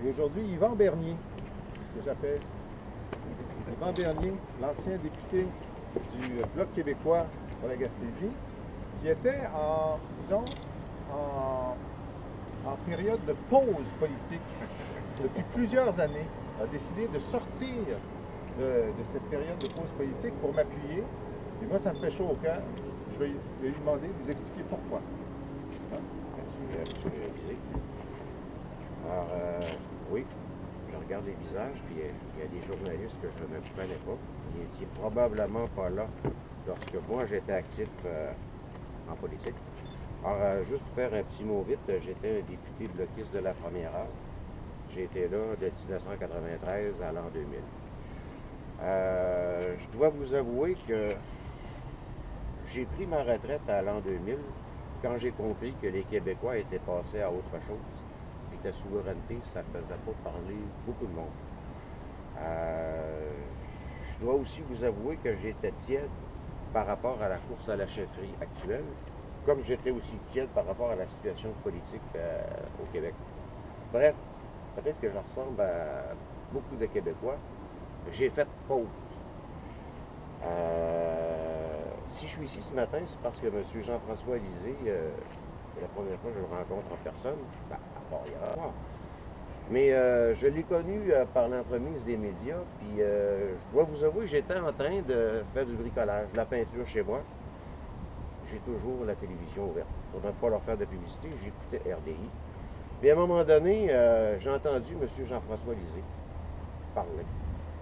Et aujourd'hui, Yvan Bernier, que j'appelle. Yvan Bernier, l'ancien député du Bloc québécois pour la Gaspésie, qui était disons, en période de pause politique depuis plusieurs années, a décidé de sortir de cette période de pause politique pour m'appuyer. Et moi, ça me fait chaud au cœur. Je vais lui demander de vous expliquer pourquoi. Merci, M. Lisée. Alors, oui, je regarde les visages, puis il y a des journalistes que je ne connais pas. Ils n'étaient probablement pas là lorsque moi j'étais actif en politique. Alors, juste pour faire un petit mot vite, j'étais un député bloquiste de la première heure. J'ai été là de 1993 à l'an 2000. Je dois vous avouer que j'ai pris ma retraite à l'an 2000 quand j'ai compris que les Québécois étaient passés à autre chose. Puis que la souveraineté, ça ne faisait pas parler beaucoup de monde. Je dois aussi vous avouer que j'étais tiède par rapport à la course à la chefferie actuelle, comme j'étais aussi tiède par rapport à la situation politique au Québec. Bref, peut-être que je ressemble à beaucoup de Québécois. J'ai fait pause. Si je suis ici ce matin, c'est parce que M. Jean-François Lisée, c'est la première fois que je le rencontre en personne, à part hier. Mais je l'ai connu par l'entremise des médias, puis je dois vous avouer, j'étais en train de faire du bricolage, de la peinture chez moi. J'ai toujours la télévision ouverte. Pour ne pas leur faire de publicité, j'écoutais RDI. Puis à un moment donné, j'ai entendu M. Jean-François Lisée parler.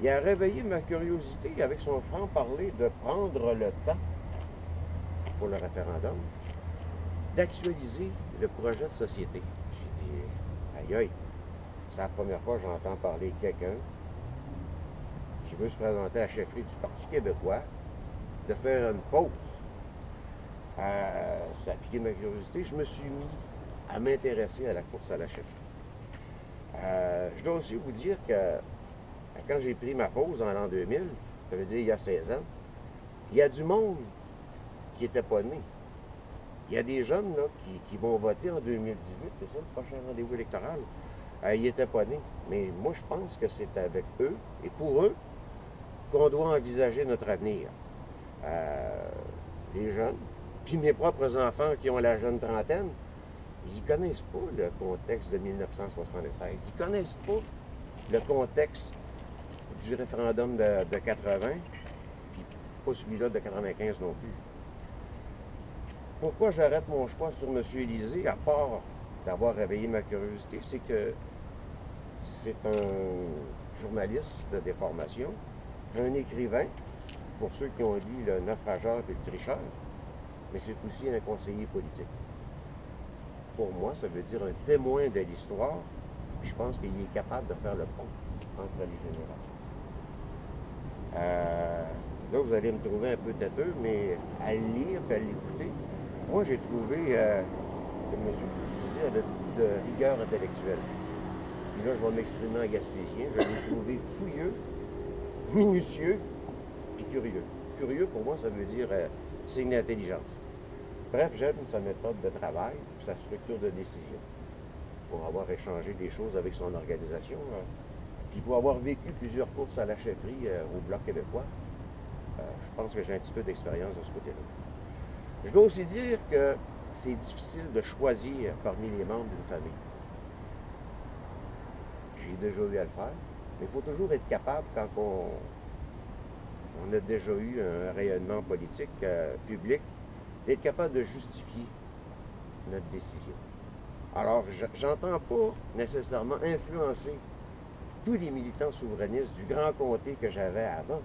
Il a réveillé ma curiosité avec son franc-parler de prendre le temps pour le référendum, d'actualiser le projet de société. J'ai dit, aïe aïe, c'est la première fois que j'entends parler de quelqu'un qui veut se présenter à la chefferie du Parti québécois, de faire une pause. Ça a piqué ma curiosité. Je me suis mis à m'intéresser à la course à la chefferie. Je dois aussi vous dire que quand j'ai pris ma pause en l'an 2000, ça veut dire il y a 16 ans, il y a du monde qui n'était pas né. Il y a des jeunes là, qui vont voter en 2018, c'est ça le prochain rendez-vous électoral. Ils n'étaient pas nés. Mais moi, je pense que c'est avec eux et pour eux qu'on doit envisager notre avenir. Les jeunes, puis mes propres enfants qui ont la jeune trentaine, ils ne connaissent pas le contexte de 1976. Ils ne connaissent pas le contexte du référendum de 80, puis pas celui-là de 95 non plus. Pourquoi j'arrête mon choix sur M. Lisée, à part d'avoir réveillé ma curiosité, c'est que c'est un journaliste de déformation, un écrivain, pour ceux qui ont lu Le Naufrageur et le Tricheur, mais c'est aussi un conseiller politique. Pour moi, ça veut dire un témoin de l'histoire, puis je pense qu'il est capable de faire le pont entre les générations. Là, vous allez me trouver un peu têteux, mais à le lire et à l'écouter, moi, j'ai trouvé, comme je disais, de rigueur intellectuelle. Puis là, je vais m'exprimer en gaspésien. Je l'ai trouvé fouilleux, minutieux, puis curieux. Curieux, pour moi, ça veut dire signe d'intelligence. Bref, j'aime sa méthode de travail, sa structure de décision. Pour avoir échangé des choses avec son organisation, puis pour avoir vécu plusieurs courses à la chefferie au Bloc québécois, je pense que j'ai un petit peu d'expérience de ce côté-là. Je dois aussi dire que c'est difficile de choisir parmi les membres d'une famille. J'ai déjà eu à le faire, mais il faut toujours être capable, quand on a déjà eu un rayonnement politique public, d'être capable de justifier notre décision. Alors, j'entends pas nécessairement influencer tous les militants souverainistes du grand comté que j'avais avant,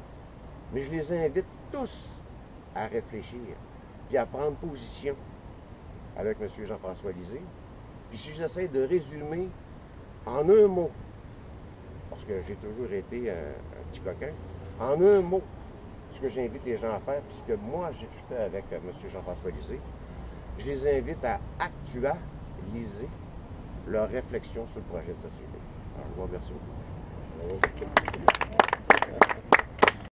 mais je les invite tous à réfléchir, puis à prendre position avec M. Jean-François Lisée. Puis si j'essaie de résumer en un mot, parce que j'ai toujours été un petit coquin, en un mot, ce que j'invite les gens à faire, puis ce que moi j'ai fait avec M. Jean-François Lisée, je les invite à actualiser leur réflexion sur le projet de société. Alors, je vous remercie beaucoup.